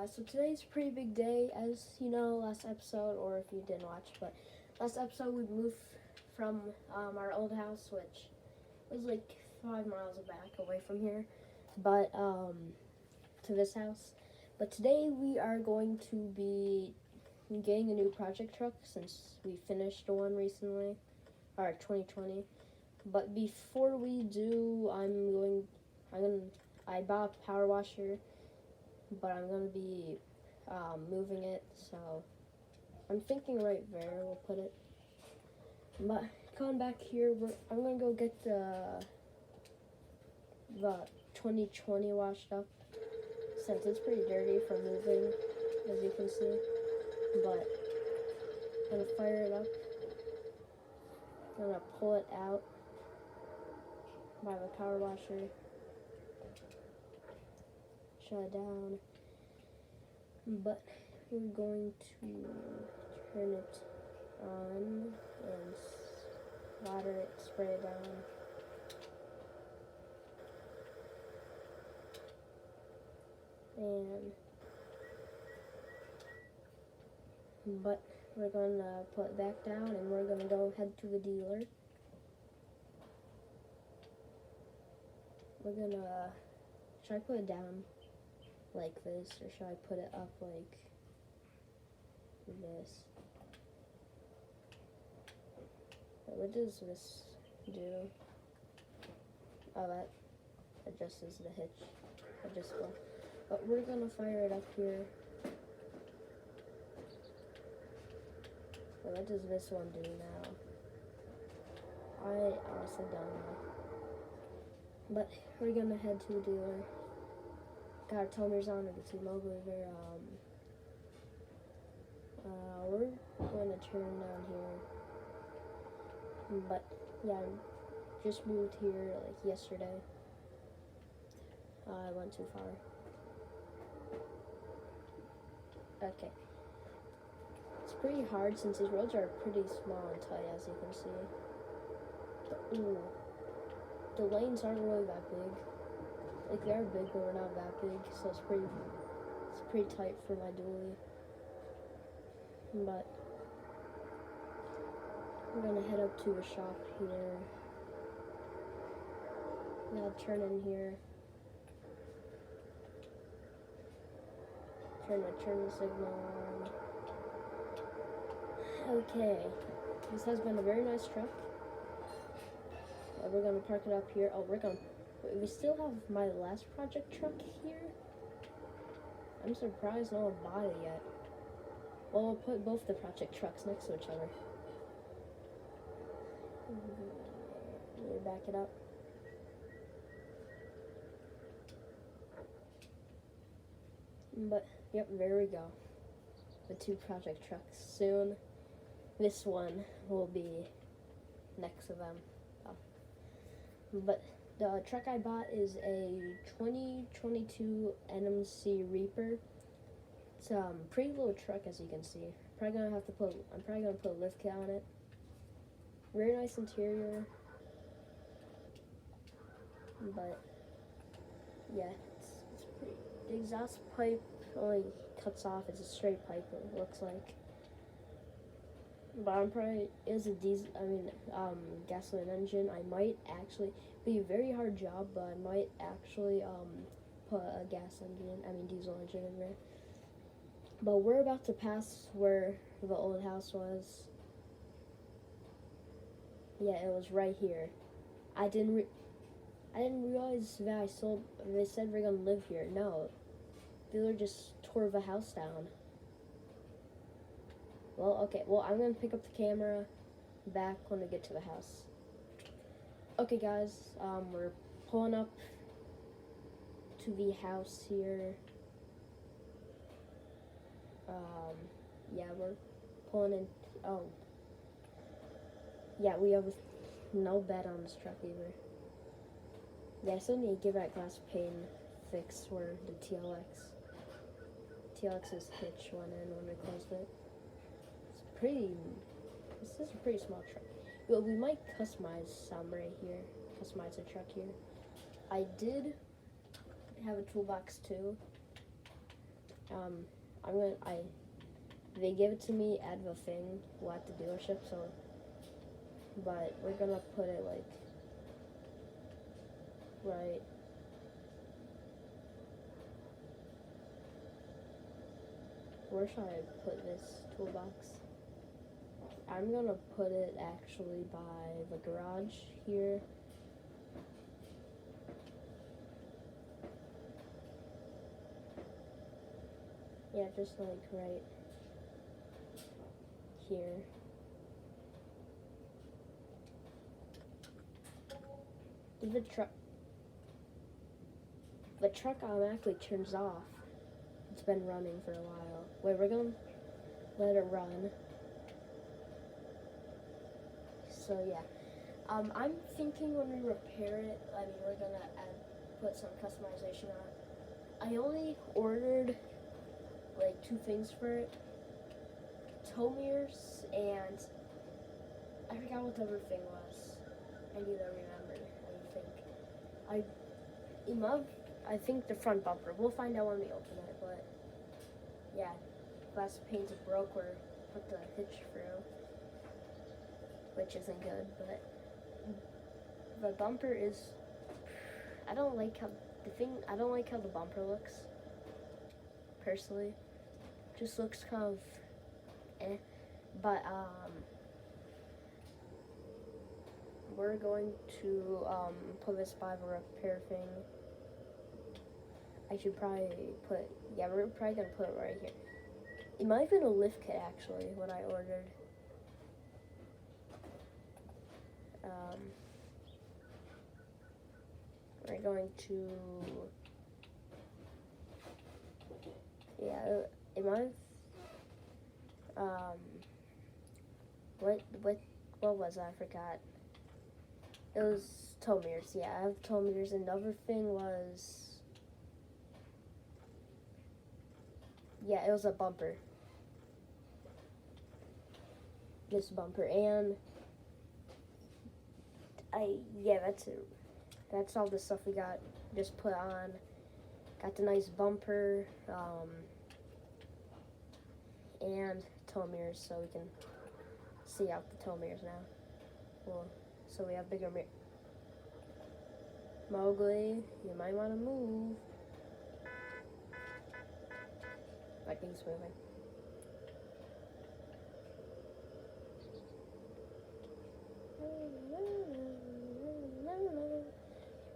guys, so today's a pretty big day, as you know, last episode, or if you didn't watch, but last episode we moved from our old house, which was like 5 miles back away from here, but to this house. But today we are going to be getting a new project truck since we finished one recently, or 2020. But before we do, I bought a power washer, but I'm going to be moving it, so I'm thinking right there we'll put it. But coming back here, I'm going to go get the 2020 washed up, since it's pretty dirty from moving, as you can see. But I'm going to fire it up. I'm going to pull it out by the power washer. Shut it down. But we're going to turn it on and water it, spray it down. But we're going to put it back down and we're going to go head to the dealer. We're going to, should I put it down like this, or should I put it up like this? What does this do? Oh, that adjusts the hitch. But we're gonna fire it up here. What does this one do now? I honestly don't know. But we're gonna head to the dealer. Got our timers on at the T-Mobile. We're going to turn down here. But yeah, I just moved here like yesterday. I went too far. Okay. It's pretty hard since these roads are pretty small and tight, as you can see. The lanes aren't really that big. Like, they are big, but we're not that big, so it's pretty tight for my dually. But we're gonna head up to a shop here. Now turn in here. Turn the signal on. Okay, this has been a very nice truck. We're gonna park it up here. We still have my last project truck here. I'm surprised no one bought it yet. Well, we'll put both the project trucks next to each other. Let me back it up. But, yep, there we go. The 2 project trucks. Soon, this one will be next to them. But the truck I bought is a 2022 NMC Reaper. It's a pretty little truck, as you can see. I'm probably gonna put a lift kit on it. Very nice interior. But yeah, it's pretty. The exhaust pipe only cuts off. It's a straight pipe, it looks like. But it is a gasoline engine. I might actually, be a very hard job, but I might actually put a diesel engine in there. But we're about to pass where the old house was. Yeah, it was right here. I didn't realize that they said we're gonna live here. No, they just tore the house down. Well, okay. Well, I'm gonna pick up the camera back when we get to the house. Okay, guys. We're pulling up to the house here. Yeah, we're pulling in. Oh, yeah. We have no bed on this truck either. Yeah, I still need to give that glass pane fixed where the TLX's hitch went in when we closed it. This is a pretty small truck. Well, we might customize some right here. Customize the truck here. I did have a toolbox too. They give it to me at the thing, at the dealership, so, but we're gonna put it, like, right, where should I put this toolbox? I'm gonna put it actually by the garage here. Yeah, just like right here. The truck automatically turns off. It's been running for a while. Wait, we're gonna let it run. So yeah, I'm thinking when we repair it, we're gonna put some customization on it. I only ordered like 2 things for it: tow mirrors and I forgot what the other thing was. I need to remember. I think the front bumper. We'll find out when we open it, but yeah, glass panes broke or put the hitch through, which isn't good, but the bumper is, I don't like how the bumper looks, personally. Just looks kind of eh, but we're going to put this by the repair thing. I should probably we're probably gonna put it right here. It might have been a lift kit actually, what I ordered. We're going to, it might have, what was I forgot. It was tow mirrors, yeah, I have tow mirrors, and the other thing was, yeah, it was a bumper. This bumper, and that's it. That's all the stuff we got just put on. Got the nice bumper, and tow mirrors, so we can see out the tow mirrors now. Well, so we have bigger mirrors. Mowgli, you might want to move. Like he's moving.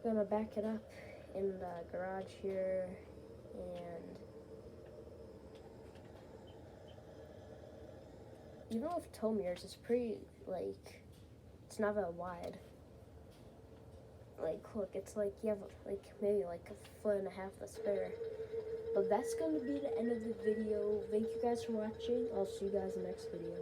Gonna back it up in the garage here, and even with tow mirrors, it's pretty, like, it's not that wide. Like, look, it's like you have like maybe like 1.5 feet to spare. But that's gonna be the end of the video. Thank you guys for watching. I'll see you guys in the next video.